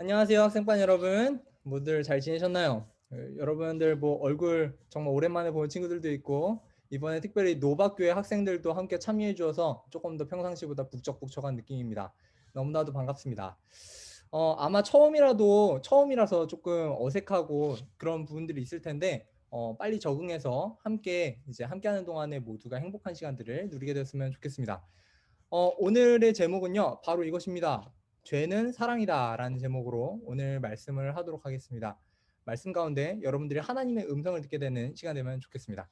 안녕하세요, 학생반 여러분. 모두들 잘 지내셨나요? 여러분들 뭐 얼굴 정말 오랜만에 보는 친구들도 있고 이번에 특별히 노박교회 학생들도 함께 참여해 주어서 조금 더 평상시보다 북적북적한 느낌입니다. 너무나도 반갑습니다. 아마 처음이라서 조금 어색하고 그런 부분들이 있을 텐데 빨리 적응해서 함께하는 동안에 모두가 행복한 시간들을 누리게 됐으면 좋겠습니다. 오늘의 제목은요, 바로 이것입니다. 죄는 사랑이다 라는 제목으로 오늘 말씀을 하도록 하겠습니다. 말씀 가운데 여러분들이 하나님의 음성을 듣게 되는 시간 되면 좋겠습니다.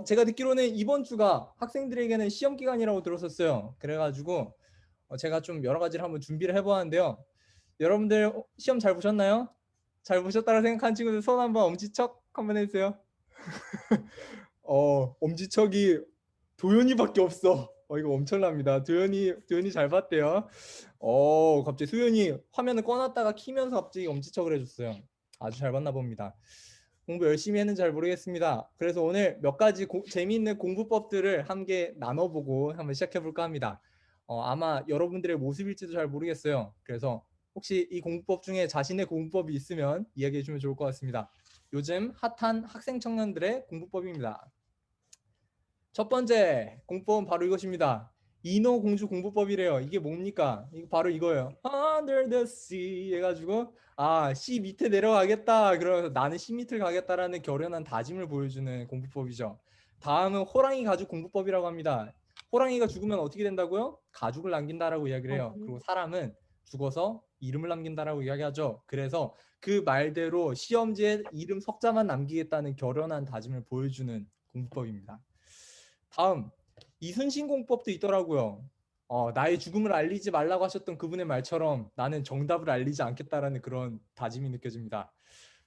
제가 듣기로는 이번 주가 학생들에게는 시험 기간이라고 들었었어요. 그래가지고 제가 좀 여러 가지를 한번 준비를 해보았는데요. 여러분들 시험 잘 보셨나요? 잘 보셨다고 생각하는 친구들 손 한번 엄지척 한번 해주세요. 엄지척이 도현이밖에 없어. 이거 엄청납니다. 도현이 잘 봤대요. 갑자기 수현이 화면을 꺼놨다가 키면서 갑자기 엄지척을 해줬어요. 아주 잘 봤나 봅니다. 공부 열심히 했는지 잘 모르겠습니다. 그래서 오늘 몇 가지 재미있는 공부법들을 함께 나눠보고 한번 시작해볼까 합니다. 아마 여러분들의 모습일지도 잘 모르겠어요. 그래서 혹시 이 공부법 중에 자신의 공부법이 있으면 이야기해주면 좋을 것 같습니다. 요즘 핫한 학생 청년들의 공부법입니다. 첫 번째 공부법은 바로 이것입니다. 인어공주 공부법이래요. 이게 뭡니까? 이거 바로 이거예요. Under the sea 해가지고 C 밑에 내려가겠다. 그러면서 나는 C 밑을 가겠다라는 결연한 다짐을 보여주는 공부법이죠. 다음은 호랑이 가죽 공부법이라고 합니다. 호랑이가 죽으면 어떻게 된다고요? 가죽을 남긴다라고 이야기를 해요. 그리고 사람은 죽어서 이름을 남긴다라고 이야기하죠. 그래서 그 말대로 시험지에 이름 석자만 남기겠다는 결연한 다짐을 보여주는 공부법입니다. 다음 이순신공법도 있더라고요. 나의 죽음을 알리지 말라고 하셨던 그분의 말처럼 나는 정답을 알리지 않겠다라는 그런 다짐이 느껴집니다.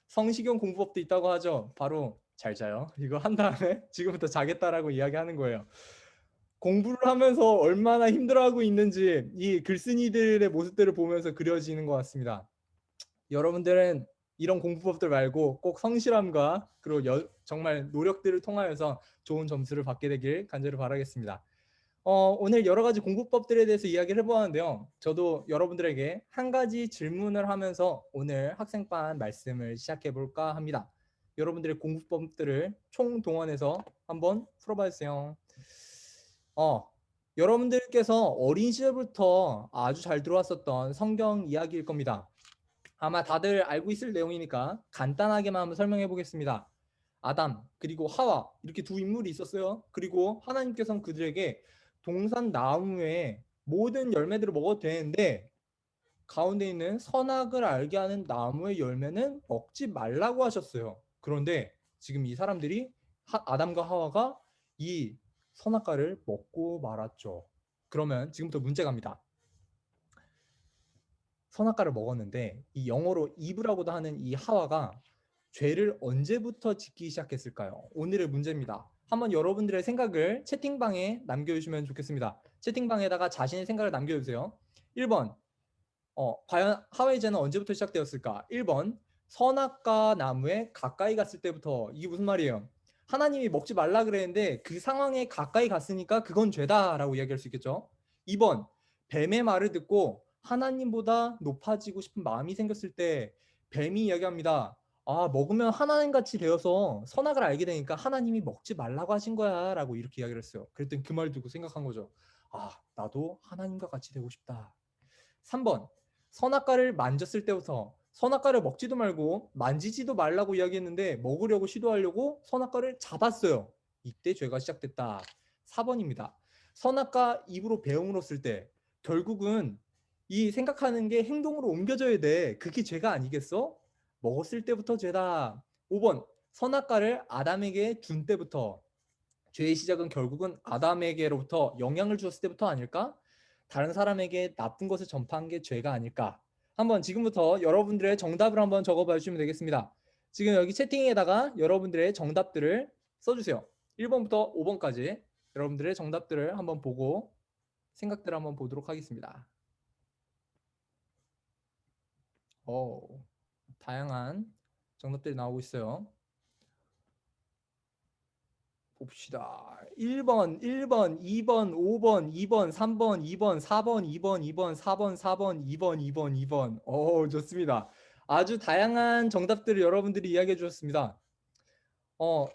성시경 공부법도 있다고 하죠. 바로 잘 자요. 이거 한 다음에 지금부터 자겠다라고 이야기하는 거예요. 공부를 하면서 얼마나 힘들어하고 있는지 이 글쓴이들의 모습들을 보면서 그려지는 것 같습니다. 여러분들은 이런 공부법들 말고 꼭 성실함과 그리고 정말 노력들을 통하여서 좋은 점수를 받게 되길 간절히 바라겠습니다. 오늘 여러 가지 공부법들에 대해서 이야기를 해보았는데요. 저도 여러분들에게 한 가지 질문을 하면서 오늘 학생반 말씀을 시작해 볼까 합니다. 여러분들의 공부법들을 총동원해서 한번 풀어봐 주세요. 어, 여러분들께서 어린 시절부터 아주 잘 들어왔었던 성경 이야기일 겁니다. 아마 다들 알고 있을 내용이니까 간단하게만 한번 설명해 보겠습니다. 아담 그리고 하와 이렇게 두 인물이 있었어요. 그리고 하나님께서는 그들에게 동산 나무의 모든 열매들을 먹어도 되는데 가운데 있는 선악을 알게 하는 나무의 열매는 먹지 말라고 하셨어요. 그런데 지금 이 사람들이 아담과 하와가 이 선악과를 먹고 말았죠. 그러면 지금부터 문제 갑니다. 선악과를 먹었는데 이 영어로 이브라고도 하는 이 하와가 죄를 언제부터 짓기 시작했을까요? 오늘의 문제입니다. 한번 여러분들의 생각을 채팅방에 남겨주시면 좋겠습니다. 채팅방에다가 자신의 생각을 남겨주세요. 1번 과연 하와의 죄는 언제부터 시작되었을까? 1번 선악과 나무에 가까이 갔을 때부터. 이게 무슨 말이에요? 하나님이 먹지 말라 그랬는데 그 상황에 가까이 갔으니까 그건 죄다라고 이야기할 수 있겠죠. 2번 뱀의 말을 듣고 하나님보다 높아지고 싶은 마음이 생겼을 때 뱀이 이야기합니다. 먹으면 하나님같이 되어서 선악을 알게 되니까 하나님이 먹지 말라고 하신 거야 라고 이렇게 이야기를 했어요. 그랬더니 그 말 듣고 생각한 거죠. 나도 하나님과 같이 되고 싶다. 3번 선악과를 만졌을 때부터 선악과를 먹지도 말고 만지지도 말라고 이야기했는데 먹으려고 시도하려고 선악과를 잡았어요. 이때 죄가 시작됐다. 4번입니다. 선악과 입으로 배움으로쓸 때 결국은 이 생각하는 게 행동으로 옮겨져야 돼. 그게 죄가 아니겠어? 먹었을 때부터 죄다. 5번 선악과를 아담에게 준 때부터. 죄의 시작은 결국은 아담에게로부터 영향을 주었을 때부터 아닐까? 다른 사람에게 나쁜 것을 전파한 게 죄가 아닐까? 한번 지금부터 여러분들의 정답을 한번 적어봐 주시면 되겠습니다. 지금 여기 채팅에다가 여러분들의 정답들을 써주세요. 1번부터 5번까지 여러분들의 정답들을 한번 보고 생각들을 한번 보도록 하겠습니다. 다양한 정답들이 나오고 있어요. 봅시다. 1번, 1번, 2번, 5번, 2번, 3번, 2번, 4번, 2번, 2번, 4번, 4번, 2번, 2번, 2번. 좋습니다. 아주 다양한 정답들을 여러분들이 이야기해 주셨습니다.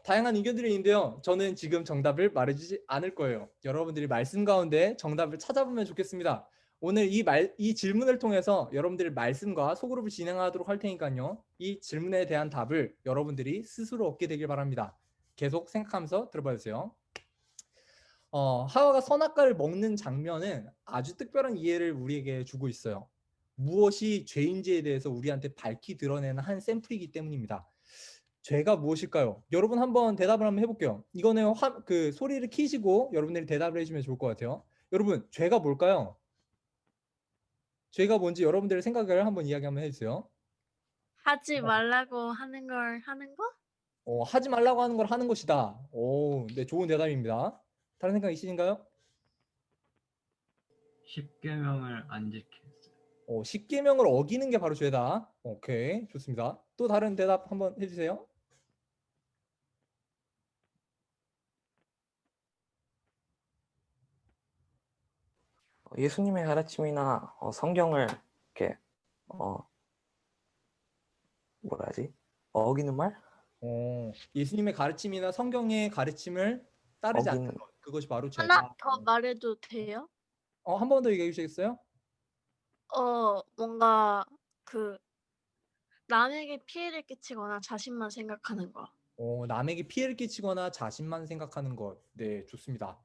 다양한 의견들이 있는데요. 저는 지금 정답을 말해주지 않을 거예요. 여러분들이 말씀 가운데 정답을 찾아보면 좋겠습니다. 오늘 이 질문을 통해서 여러분들의 말씀과 소그룹을 진행하도록 할 테니까요. 이 질문에 대한 답을 여러분들이 스스로 얻게 되길 바랍니다. 계속 생각하면서 들어봐 주세요. 하와가 선악과를 먹는 장면은 아주 특별한 이해를 우리에게 주고 있어요. 무엇이 죄인지에 대해서 우리한테 밝히 드러내는 한 샘플이기 때문입니다. 죄가 무엇일까요? 여러분 한번 대답을 한번 해볼게요. 이거는 그 소리를 키시고 여러분들이 대답을 해주면 좋을 것 같아요. 여러분, 죄가 뭘까요? 죄가 뭔지 여러분들의 생각을 한번 이야기 한번 해주세요. 하지 말라고 하는 걸 하는 거? 하지 말라고 하는 걸 하는 것이다. 네, 좋은 대답입니다. 다른 생각 있으신가요? 십계명을 안 지켰어요. 십계명을 어기는 게 바로 죄다. 오케이, 좋습니다. 또 다른 대답 한번 해주세요. 예수님의 가르침이나 성경을 이렇게 뭐라 하지? 어기는 말? 예수님의 가르침이나 성경의 가르침을 따르지 않는 어기는 것, 그것이 바로 하나 죄다. 더 말해도 돼요? 한 번 더 얘기해 주시겠어요? 뭔가 그 남에게 피해를 끼치거나 자신만 생각하는 거. 남에게 피해를 끼치거나 자신만 생각하는 것. 네, 좋습니다.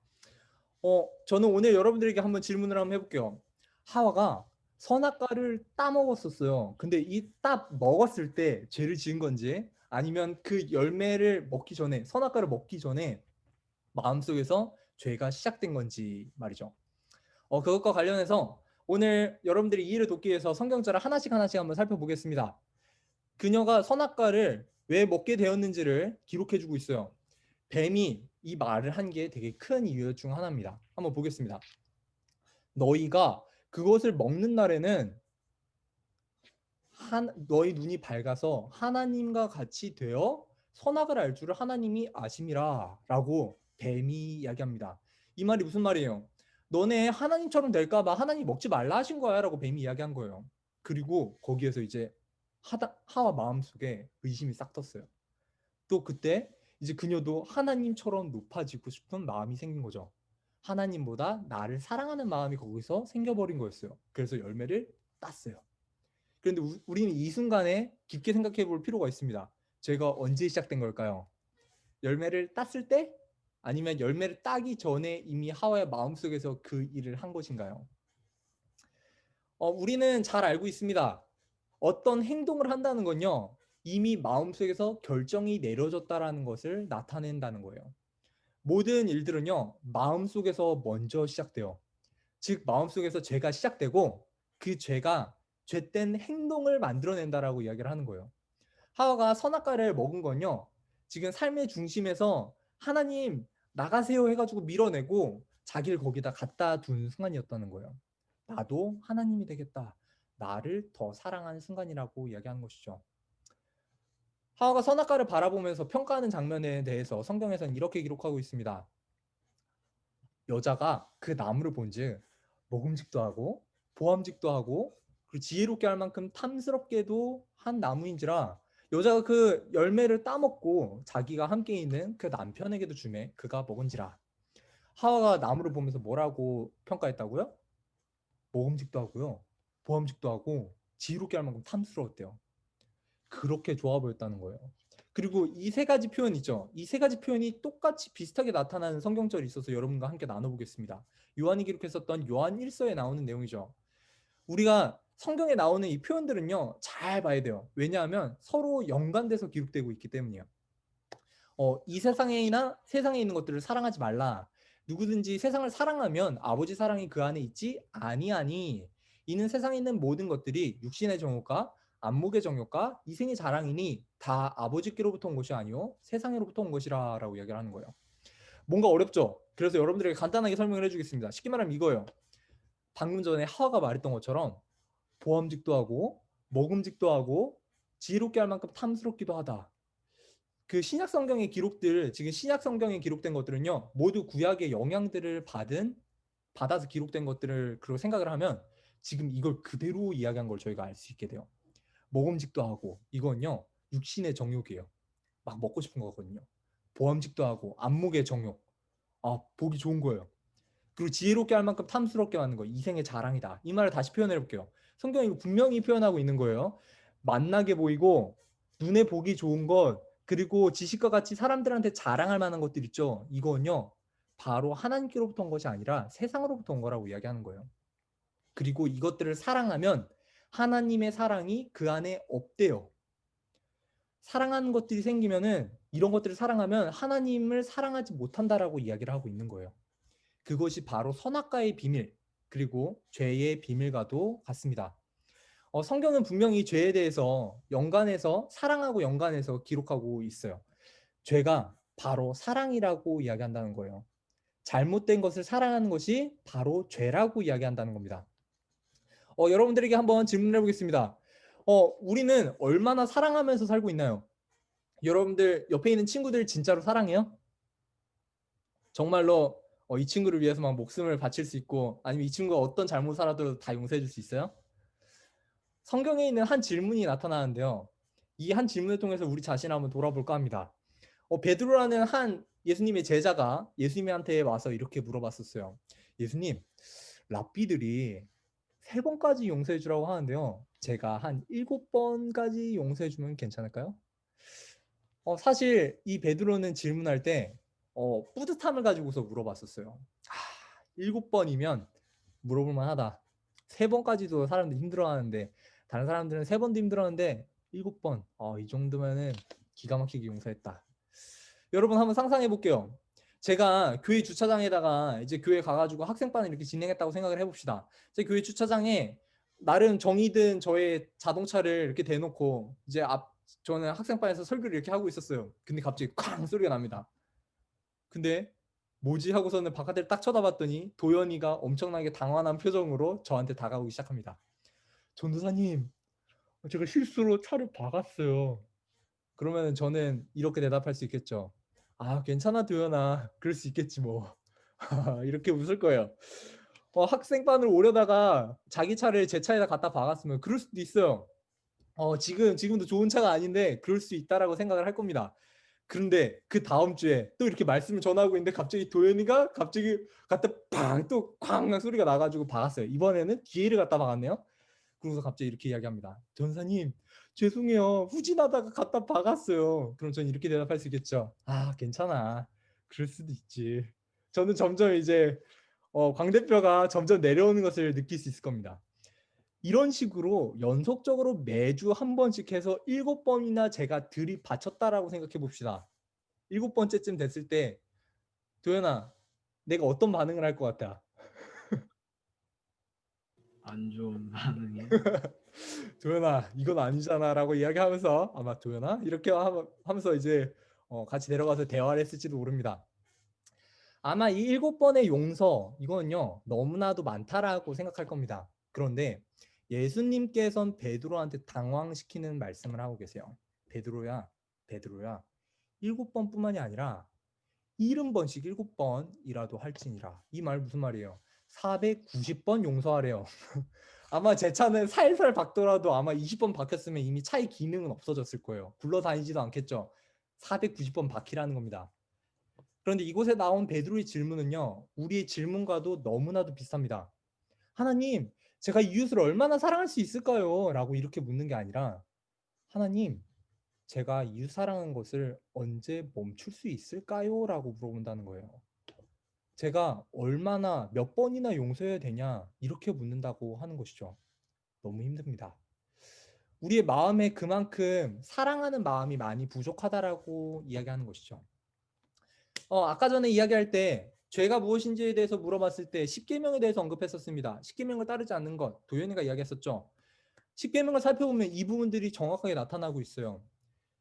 저는 오늘 여러분들에게 한번 질문을 한번 해볼게요. 하와가 선악과를 따먹었었어요. 근데 이 따 먹었을 때 죄를 지은 건지 아니면 그 열매를 먹기 전에 선악과를 먹기 전에 마음속에서 죄가 시작된 건지 말이죠. 그것과 관련해서 오늘 여러분들이 이해를 돕기 위해서 성경절을 하나씩 한번 살펴보겠습니다. 그녀가 선악과를 왜 먹게 되었는지를 기록해주고 있어요. 뱀이 이 말을 한 게 되게 큰 이유 중 하나입니다. 한번 보겠습니다. 너희가 그것을 먹는 날에는 너희 눈이 밝아서 하나님과 같이 되어 선악을 알 줄을 하나님이 아심이라 라고 뱀이 이야기합니다. 이 말이 무슨 말이에요? 너네 하나님처럼 될까봐 하나님 먹지 말라 하신 거야 라고 뱀이 이야기한 거예요. 그리고 거기에서 이제 하와 마음속에 의심이 싹 텄어요. 또 그때 이제 그녀도 하나님처럼 높아지고 싶은 마음이 생긴 거죠. 하나님보다 나를 사랑하는 마음이 거기서 생겨버린 거였어요. 그래서 열매를 땄어요. 그런데 우리는 이 순간에 깊게 생각해 볼 필요가 있습니다. 죄가 언제 시작된 걸까요? 열매를 땄을 때? 아니면 열매를 따기 전에 이미 하와의 마음속에서 그 일을 한 것인가요? 우리는 잘 알고 있습니다. 어떤 행동을 한다는 건요, 이미 마음속에서 결정이 내려졌다라는 것을 나타낸다는 거예요. 모든 일들은요, 마음속에서 먼저 시작돼요. 즉, 마음속에서 죄가 시작되고 그 죄가 죄된 행동을 만들어낸다라고 이야기를 하는 거예요. 하와가 선악과를 먹은 건요, 지금 삶의 중심에서 하나님 나가세요 해가지고 밀어내고 자기를 거기다 갖다 둔 순간이었다는 거예요. 나도 하나님이 되겠다. 나를 더 사랑하는 순간이라고 이야기하는 것이죠. 하와가 선악과를 바라보면서 평가하는 장면에 대해서 성경에서는 이렇게 기록하고 있습니다. 여자가 그 나무를 본즉 먹음직도 하고 보암직도 하고 그리고 지혜롭게 할 만큼 탐스럽게도 한 나무인지라 여자가 그 열매를 따먹고 자기가 함께 있는 그 남편에게도 주매 그가 먹은지라. 하와가 나무를 보면서 뭐라고 평가했다고요? 먹음직도 하고요, 보암직도 하고 지혜롭게 할 만큼 탐스러웠대요. 그렇게 좋아 보였다는 거예요. 그리고 이 세 가지 표현 있죠. 이 세 가지 표현이 똑같이 비슷하게 나타나는 성경절이 있어서 여러분과 함께 나눠보겠습니다. 요한이 기록했었던 요한 1서에 나오는 내용이죠. 우리가 성경에 나오는 이 표현들은요, 잘 봐야 돼요. 왜냐하면 서로 연관돼서 기록되고 있기 때문이에요. 이 세상에 있는 것들을 사랑하지 말라. 누구든지 세상을 사랑하면 아버지 사랑이 그 안에 있지 아니하니. 이는 세상에 있는 모든 것들이 육신의 정욕과 안목의 정욕과 이생의 자랑이니 다 아버지께로부터 온 것이 아니요 세상으로부터 온 것이라 라고 이야기를 하는 거예요. 뭔가 어렵죠? 그래서 여러분들에게 간단하게 설명을 해주겠습니다. 쉽게 말하면 이거예요. 방금 전에 하와가 말했던 것처럼 보암직도 하고 먹음직도 하고 지혜롭게 할 만큼 탐스럽기도 하다. 그 신약 성경의 기록들, 지금 신약 성경에 기록된 것들은요, 모두 구약의 영향들을 받아서 기록된 것들을 그렇게 생각을 하면 지금 이걸 그대로 이야기한 걸 저희가 알 수 있게 돼요. 먹음직도 하고 이건요 육신의 정욕이에요. 막 먹고 싶은 거거든요. 보암직도 하고 안목의 정욕. 아, 보기 좋은 거예요. 그리고 지혜롭게 할 만큼 탐스럽게 만든 거, 이생의 자랑이다. 이 말을 다시 표현해 볼게요. 성경이 이거 분명히 표현하고 있는 거예요. 만나게 보이고 눈에 보기 좋은 것, 그리고 지식과 같이 사람들한테 자랑할 만한 것들 있죠. 이건요 바로 하나님께로부터 온 것이 아니라 세상으로부터 온 거라고 이야기하는 거예요. 그리고 이것들을 사랑하면 하나님의 사랑이 그 안에 없대요. 사랑하는 것들이 생기면은, 이런 것들을 사랑하면 하나님을 사랑하지 못한다라고 이야기를 하고 있는 거예요. 그것이 바로 선악과의 비밀, 그리고 죄의 비밀과도 같습니다. 성경은 분명히 죄에 대해서 연관해서, 사랑하고 연관해서 기록하고 있어요. 죄가 바로 사랑이라고 이야기한다는 거예요. 잘못된 것을 사랑하는 것이 바로 죄라고 이야기한다는 겁니다. 여러분들에게 한번 질문을 해보겠습니다. 우리는 얼마나 사랑하면서 살고 있나요? 여러분들 옆에 있는 친구들 진짜로 사랑해요? 정말로 이 친구를 위해서 막 목숨을 바칠 수 있고, 아니면 이 친구가 어떤 잘못을 하더라도 다 용서해 줄 수 있어요? 성경에 있는 한 질문이 나타나는데요. 이 한 질문을 통해서 우리 자신을 한번 돌아볼까 합니다. 베드로라는 한 예수님의 제자가 예수님한테 와서 이렇게 물어봤었어요. 예수님, 랍비들이 3번까지 용서해 주라고 하는데요. 제가 한 7번까지 용서해 주면 괜찮을까요? 사실 이 베드로는 질문할 때 뿌듯함을 가지고서 물어봤었어요. 7번이면 물어볼 만하다. 3번까지도 사람들이 힘들어하는데, 다른 사람들은 3번도 힘들어하는데 7번, 이 정도면은 기가 막히게 용서했다. 여러분 한번 상상해 볼게요. 제가 교회 주차장에다가 이제 교회 가가지고 학생반을 이렇게 진행했다고 생각을 해봅시다. 제 교회 주차장에 나름 정이 든 저의 자동차를 이렇게 대놓고 이제 저는 학생반에서 설교를 이렇게 하고 있었어요. 근데 갑자기 쾅 소리가 납니다. 근데 뭐지 하고서는 바깥을 딱 쳐다봤더니 도연이가 엄청나게 당황한 표정으로 저한테 다가오기 시작합니다. 전도사님, 제가 실수로 차를 박았어요. 그러면 저는 이렇게 대답할 수 있겠죠. 괜찮아 도연아, 그럴 수 있겠지 뭐. 이렇게 웃을 거예요. 학생반을 오려다가 자기 차를 제 차에다 갖다 박았으면 그럴 수도 있어요. 지금도 좋은 차가 아닌데 그럴 수 있다라고 생각을 할 겁니다. 그런데 그 다음 주에 또 이렇게 말씀을 전하고 있는데 갑자기 도현이가 갑자기 갖다 팡 또 쾅 소리가 나가지고 박았어요. 이번에는 뒤에를 갖다 박았네요. 그러고서 갑자기 이렇게 이야기합니다. 전사님, 죄송해요. 후진하다가 갖다 박았어요. 그럼 저는 이렇게 대답할 수 있겠죠. 괜찮아. 그럴 수도 있지. 저는 점점 이제 광 대표가 점점 내려오는 것을 느낄 수 있을 겁니다. 이런 식으로 연속적으로 매주 한 번씩 해서 7번이나 제가 들이받쳤다라고 생각해 봅시다. 7번째쯤 됐을 때 도연아, 내가 어떤 반응을 할 것 같아? 안 좋은 반응이. 도연아, 이건 아니잖아 라고 이야기하면서 아마 도연아? 이렇게 하면서 이제 같이 내려가서 대화를 했을지도 모릅니다. 아마 이 7번의 용서, 이거는요 너무나도 많다라고 생각할 겁니다. 그런데 예수님께서는 베드로한테 당황시키는 말씀을 하고 계세요. 베드로야 7번뿐만이 아니라 70번씩 7번이라도 할지니라. 이 말 무슨 말이에요? 490번 용서하래요. 아마 제 차는 살살 박더라도 아마 20번 박혔으면 이미 차의 기능은 없어졌을 거예요. 굴러다니지도 않겠죠. 490번 박히라는 겁니다. 그런데 이곳에 나온 베드로의 질문은요, 우리의 질문과도 너무나도 비슷합니다. 하나님, 제가 이웃을 얼마나 사랑할 수 있을까요? 라고 이렇게 묻는 게 아니라, 하나님, 제가 이웃 사랑하는 것을 언제 멈출 수 있을까요? 라고 물어본다는 거예요. 제가 얼마나 몇 번이나 용서해야 되냐 이렇게 묻는다고 하는 것이죠. 너무 힘듭니다. 우리의 마음에 그만큼 사랑하는 마음이 많이 부족하다라고 이야기하는 것이죠. 아까 전에 이야기할 때 죄가 무엇인지에 대해서 물어봤을 때 10계명에 대해서 언급했었습니다. 10계명을 따르지 않는 것, 도현이가 이야기했었죠. 10계명을 살펴보면 이 부분들이 정확하게 나타나고 있어요.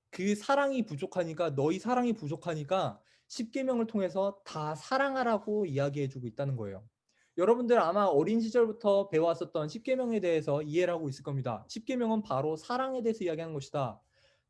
그 사랑이 부족하니까, 너희 사랑이 부족하니까 10계명을 통해서 다 사랑하라고 이야기해주고 있다는 거예요. 여러분들 아마 어린 시절부터 배워왔었던 10계명에 대해서 이해를 하고 있을 겁니다. 10계명은 바로 사랑에 대해서 이야기하는 것이다.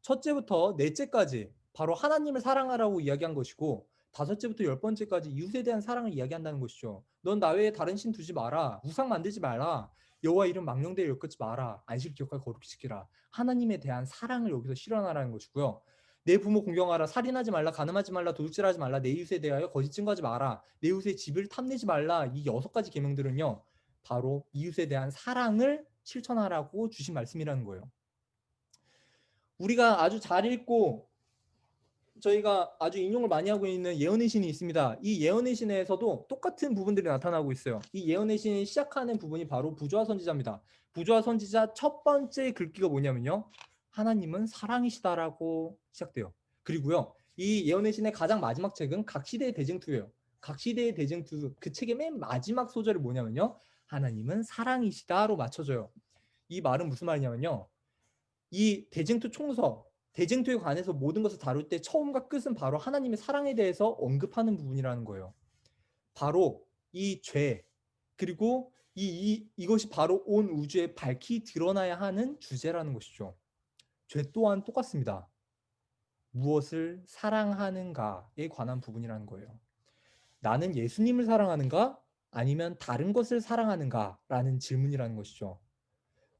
첫째부터 넷째까지 바로 하나님을 사랑하라고 이야기한 것이고, 5제부터 10번째까지 이웃에 대한 사랑을 이야기한다는 것이죠. 넌 나 외에 다른 신 두지 마라. 우상 만들지 마라. 여호와 이름 망령되이 엮지 마라. 안식 기억하고 거룩히 지키라. 하나님에 대한 사랑을 여기서 실현하라는 것이고요. 내 부모 공경하라. 살인하지 말라. 간음하지 말라. 도둑질하지 말라. 내 이웃에 대하여 거짓 증거하지 마라. 내 이웃의 집을 탐내지 말라. 이 6가지 계명들은요, 바로 이웃에 대한 사랑을 실천하라고 주신 말씀이라는 거예요. 우리가 아주 잘 읽고 저희가 아주 인용을 많이 하고 있는 예언의 신이 있습니다. 이 예언의 신에서도 똑같은 부분들이 나타나고 있어요. 이 예언의 신이 시작하는 부분이 바로 부조화 선지자입니다. 부조화 선지자 첫 번째 글귀가 뭐냐면요, 하나님은 사랑이시다라고 시작돼요. 그리고요, 이 예언의 신의 가장 마지막 책은 각 시대의 대쟁투예요. 각 시대의 대쟁투, 그 책의 맨 마지막 소절이 뭐냐면요, 하나님은 사랑이시다로 맞춰져요. 이 말은 무슨 말이냐면요, 이 대쟁투 총서, 대쟁투에 관해서 모든 것을 다룰 때 처음과 끝은 바로 하나님의 사랑에 대해서 언급하는 부분이라는 거예요. 바로 이 죄, 그리고 이것이 바로 온 우주에 밝히 드러나야 하는 주제라는 것이죠. 죄 또한 똑같습니다. 무엇을 사랑하는가에 관한 부분이라는 거예요. 나는 예수님을 사랑하는가? 아니면 다른 것을 사랑하는가? 라는 질문이라는 것이죠.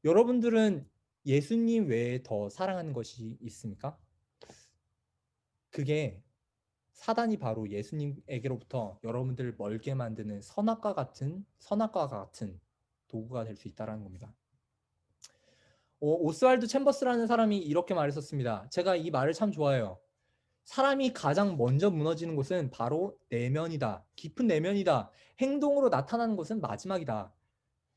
여러분들은 예수님 외에 더 사랑하는 것이 있습니까? 그게 사단이 바로 예수님에게로부터 여러분들을 멀게 만드는 선악과 같은 도구가 될 수 있다는 겁니다. 오스왈드 챔버스라는 사람이 이렇게 말했었습니다. 제가 이 말을 참 좋아해요. 사람이 가장 먼저 무너지는 곳은 바로 내면이다. 깊은 내면이다. 행동으로 나타나는 것은 마지막이다.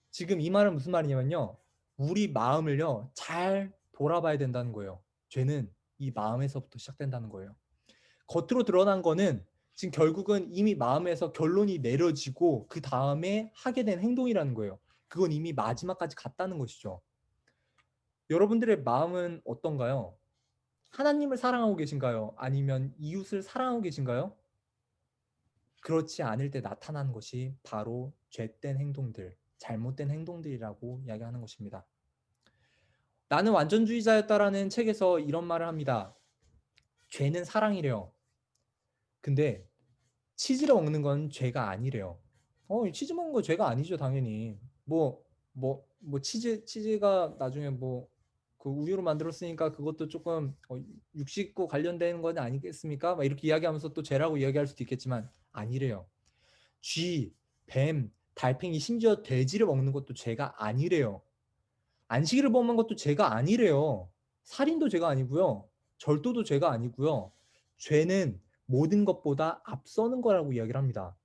지금 이 말은 무슨 말이냐면요, 우리 마음을요 잘 돌아봐야 된다는 거예요. 죄는 이 마음에서부터 시작된다는 거예요. 겉으로 드러난 거는 지금 결국은 이미 마음에서 결론이 내려지고 그 다음에 하게 된 행동이라는 거예요. 그건 이미 마지막까지 갔다는 것이죠. 여러분들의 마음은 어떤가요? 하나님을 사랑하고 계신가요? 아니면 이웃을 사랑하고 계신가요? 그렇지 않을 때 나타나는 것이 바로 죄된 행동들, 잘못된 행동들이라고 이야기하는 것입니다. 나는 완전주의자였다라는 책에서 이런 말을 합니다. 죄는 사랑이래요. 근데 치즈를 먹는 건 죄가 아니래요. 치즈 먹는 거 죄가 아니죠, 당연히. 치즈가 나중에 그 우유로 만들었으니까 그것도 조금 육식과 관련된 건 아니겠습니까? 막 이렇게 이야기하면서 또 죄라고 이야기할 수도 있겠지만 아니래요. 쥐, 뱀, 달팽이, 심지어 돼지를 먹는 것도 죄가 아니래요. 안식일을 먹는 것도 죄가 아니래요. 살인도 죄가 아니고요. 절도도 죄가 아니고요. 죄는 모든 것보다 앞서는 거라고 이야기를 합니다.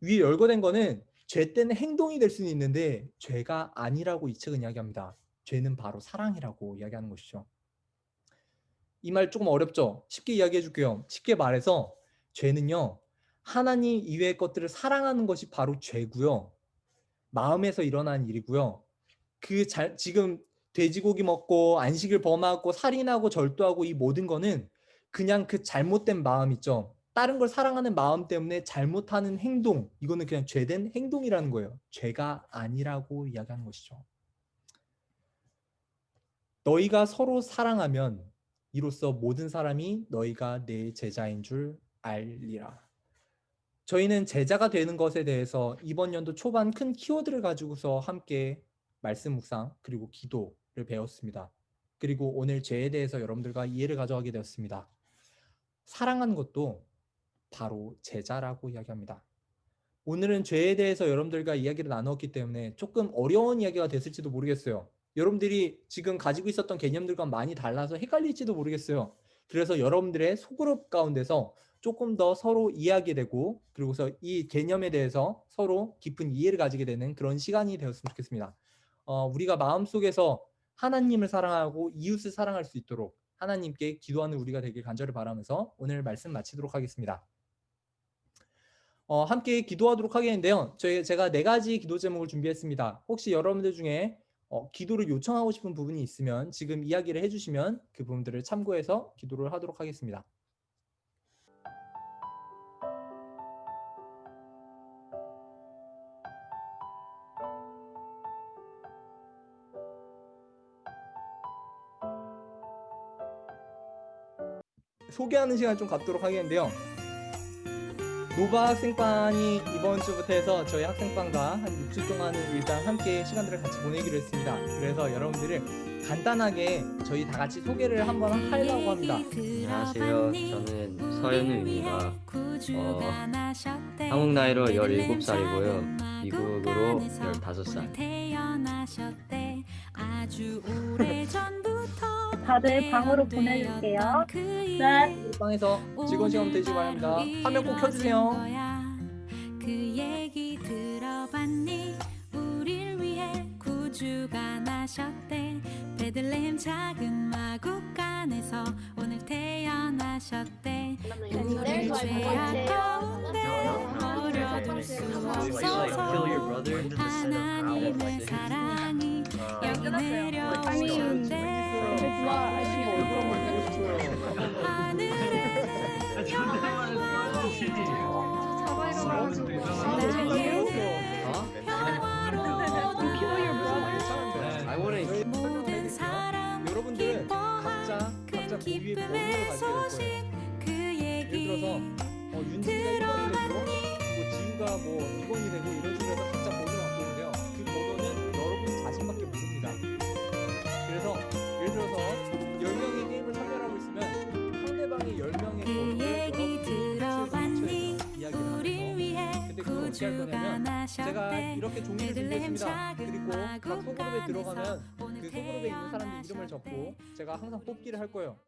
위에 열거된 거는 죄된 행동이 될 수는 있는데 죄가 아니라고 이 책은 이야기합니다. 죄는 바로 사랑이라고 이야기하는 것이죠. 이 말 조금 어렵죠? 쉽게 이야기해 줄게요. 쉽게 말해서 죄는요, 하나님 이외의 것들을 사랑하는 것이 바로 죄고요. 마음에서 일어난 일이고요. 지금 돼지고기 먹고 안식일 범하고 살인하고 절도하고 이 모든 거는 그냥 그 잘못된 마음 있죠. 다른 걸 사랑하는 마음 때문에 잘못하는 행동, 이거는 그냥 죄된 행동이라는 거예요. 죄가 아니라고 이야기하는 것이죠. 너희가 서로 사랑하면 이로써 모든 사람이 너희가 내 제자인 줄 알리라. 저희는 제자가 되는 것에 대해서 이번 연도 초반 큰 키워드를 가지고서 함께 말씀 묵상 그리고 기도를 배웠습니다. 그리고 오늘 죄에 대해서 여러분들과 이해를 가져가게 되었습니다. 사랑하는 것도 바로 제자라고 이야기합니다. 오늘은 죄에 대해서 여러분들과 이야기를 나누었기 때문에 조금 어려운 이야기가 됐을지도 모르겠어요. 여러분들이 지금 가지고 있었던 개념들과 많이 달라서 헷갈릴지도 모르겠어요. 그래서 여러분들의 소그룹 가운데서 조금 더 서로 이해하게 되고, 그리고서 이 개념에 대해서 서로 깊은 이해를 가지게 되는 그런 시간이 되었으면 좋겠습니다. 우리가 마음속에서 하나님을 사랑하고 이웃을 사랑할 수 있도록 하나님께 기도하는 우리가 되길 간절히 바라면서 오늘 말씀 마치도록 하겠습니다. 함께 기도하도록 하겠는데요. 제가 4가지 기도 제목을 준비했습니다. 혹시 여러분들 중에 기도를 요청하고 싶은 부분이 있으면 지금 이야기를 해주시면 그 부분들을 참고해서 기도를 하도록 하겠습니다. 소개하는 시간 좀 갖도록 하겠는데요. 노바 학생반이 이번 주부터 해서 저희 학생반과 한 6주 동안은 일단 함께 시간들을 같이 보내기로 했습니다. 그래서 여러분들을 간단하게 저희 다 같이 소개를 한번 하려고 합니다. 안녕하세요. 저는 서현우입니다. 한국 나이로 17살이고요. 미국으로 15살. 다들 방으로 보내줄게요. 네. 방에서 즐거운 시간 되시기 바랍니다. 화면 꼭 켜주세요. 그 얘기 들어봤니? 우릴 위해 구주가 나셨대. 베들레헴 작은 마국간에서 오늘 태어나셨대. 우리 죄악 가운데 버려둘 수 없어서 하나님의 사랑이 여기 내려오셨대. 여러분들은 각자 고유의 번호를 가지게 될 거예요. 예를 들어서 윤지가 1번이 되고 지우가 2번이 되고 이런 식으로 해서 각자 번호를 갖고 있는데요. 그 번호는 여러분 자신밖에 모릅니다. 그래서 예를 들어서 10명의 게임을 참여하고 있으면 상대방이 10명의 번호를 여러분이 이야기를 하면서 근데 그걸 어떻게 할 거냐면 제가 이렇게 종이를 준비했습니다. 그리고 각 소그룹에 들어가면 그 소그룹에 있는 사람들 이름을 적고 제가 항상 뽑기를 할 거예요.